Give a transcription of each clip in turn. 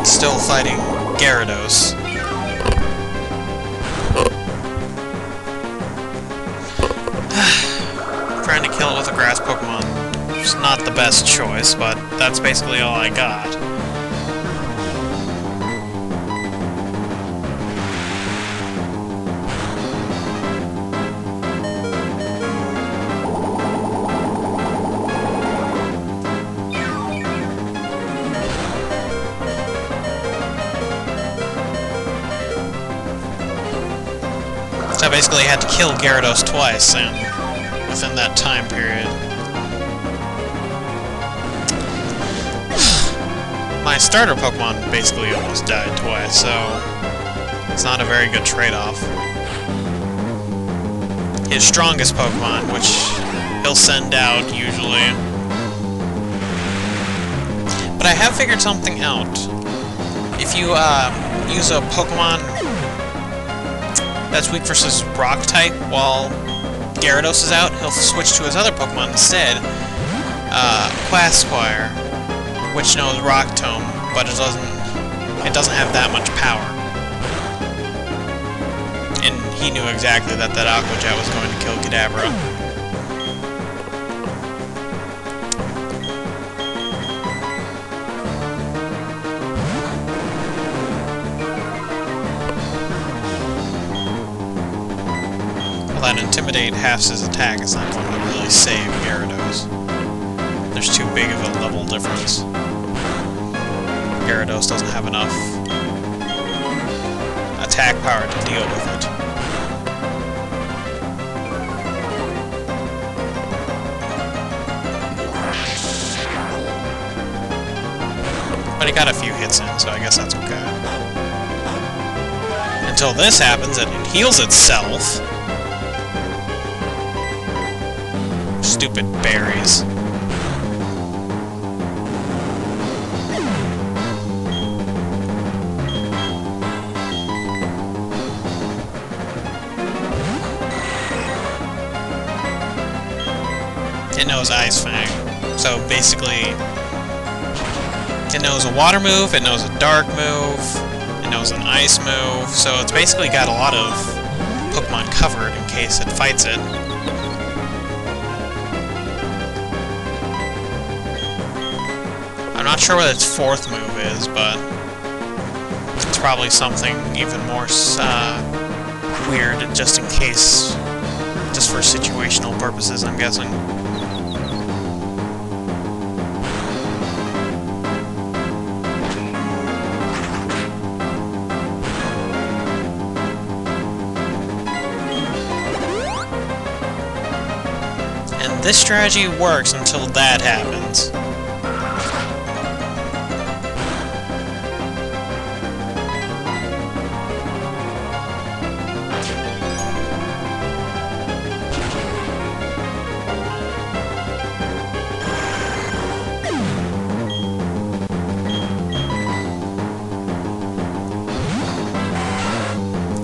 Still fighting Gyarados. Trying to kill it with a grass Pokemon is not the best choice, but that's basically all I got. So I basically had to kill Gyarados twice, and within that time period. My starter Pokemon basically almost died twice, so it's not a very good trade-off. His strongest Pokemon, which he'll send out usually. But I have figured something out. If you use a Pokemon that's weak versus Rock type while Gyarados is out, he'll switch to his other Pokemon instead, Quagsquire, which knows Rock Tomb, but it doesn't have that much power. And he knew exactly that Aqua Jet was going to kill Kadabra. That Intimidate halves his attack, it's not going to really save Gyarados. There's too big of a level difference. Gyarados doesn't have enough attack power to deal with it. But he got a few hits in, so I guess that's okay. Until this happens, and it heals itself. Stupid berries. It knows Ice Fang. So basically, it knows a water move, it knows a dark move, it knows an ice move, so it's basically got a lot of Pokemon covered in case it fights it. I'm not sure what its fourth move is, but it's probably something even more weird, just in case, just for situational purposes, I'm guessing. And this strategy works until that happens.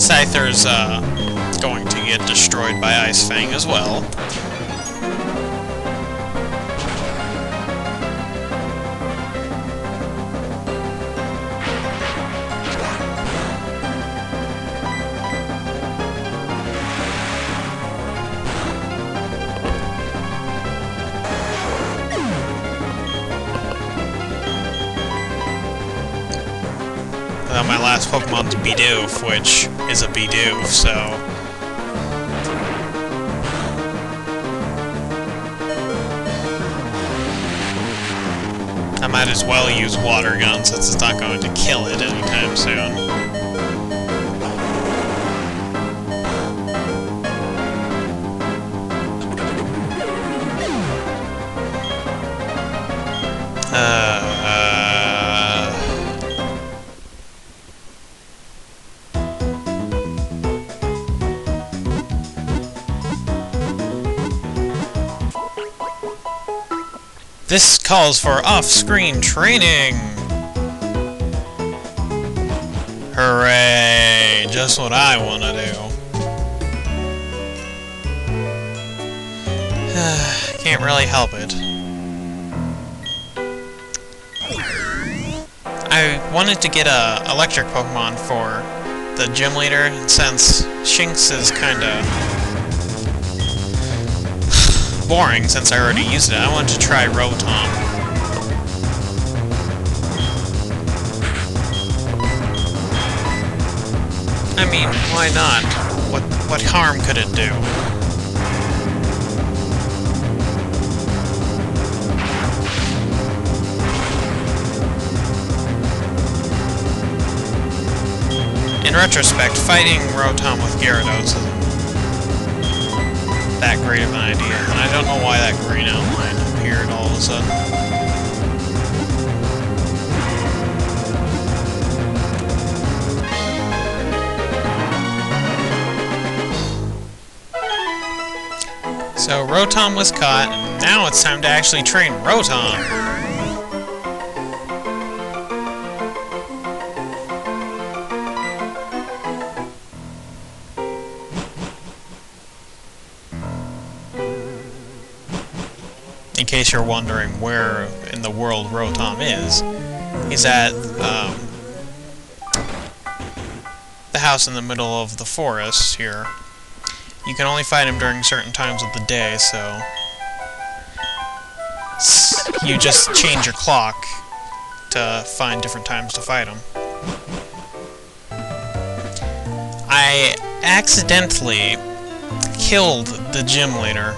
Scyther's going to get destroyed by Ice Fang as well. My last Pokemon's Bidoof, which is a Bidoof, so... I might as well use Water Gun since it's not going to kill it anytime soon. This calls for off-screen training! Hooray! Just what I want to do. Can't really help it. I wanted to get a electric Pokemon for the gym leader, and since Shinx is kinda boring since I already used it, I wanted to try Rotom. I mean, why not? What harm could it do? In retrospect, fighting Rotom with Gyarados isn't that great of an idea, and I don't know why that green outline appeared all of a sudden. So Rotom was caught, and now it's time to actually train Rotom! In case you're wondering where in the world Rotom is, he's at the house in the middle of the forest here. You can only find him during certain times of the day, so you just change your clock to find different times to fight him. I accidentally killed the gym leader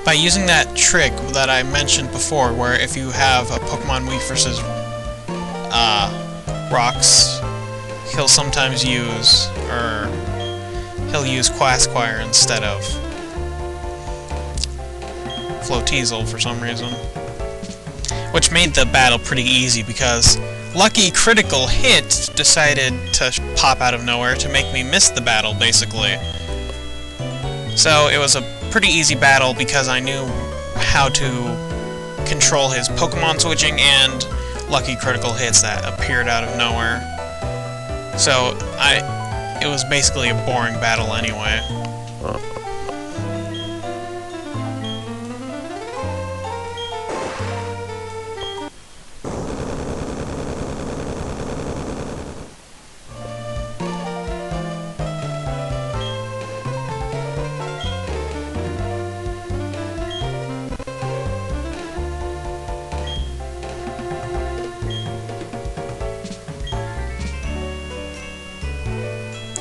by using that trick that I mentioned before, where if you have a Pokemon weak versus rocks, he'll sometimes use, or he'll use Quagsquire instead of Floteasel for some reason. Which made the battle pretty easy because Lucky Critical Hit decided to pop out of nowhere to make me miss the battle, basically. So it was a pretty easy battle because I knew how to control his Pokemon switching and Lucky Critical Hits that appeared out of nowhere. So it was basically a boring battle anyway.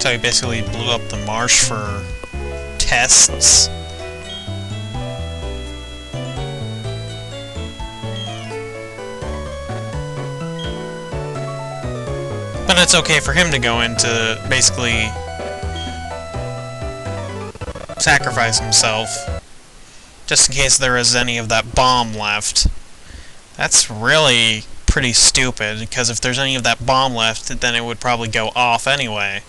So he basically blew up the marsh for tests. But it's okay for him to go in to basically sacrifice himself, just in case there is any of that bomb left. That's really pretty stupid, because if there's any of that bomb left, then it would probably go off anyway.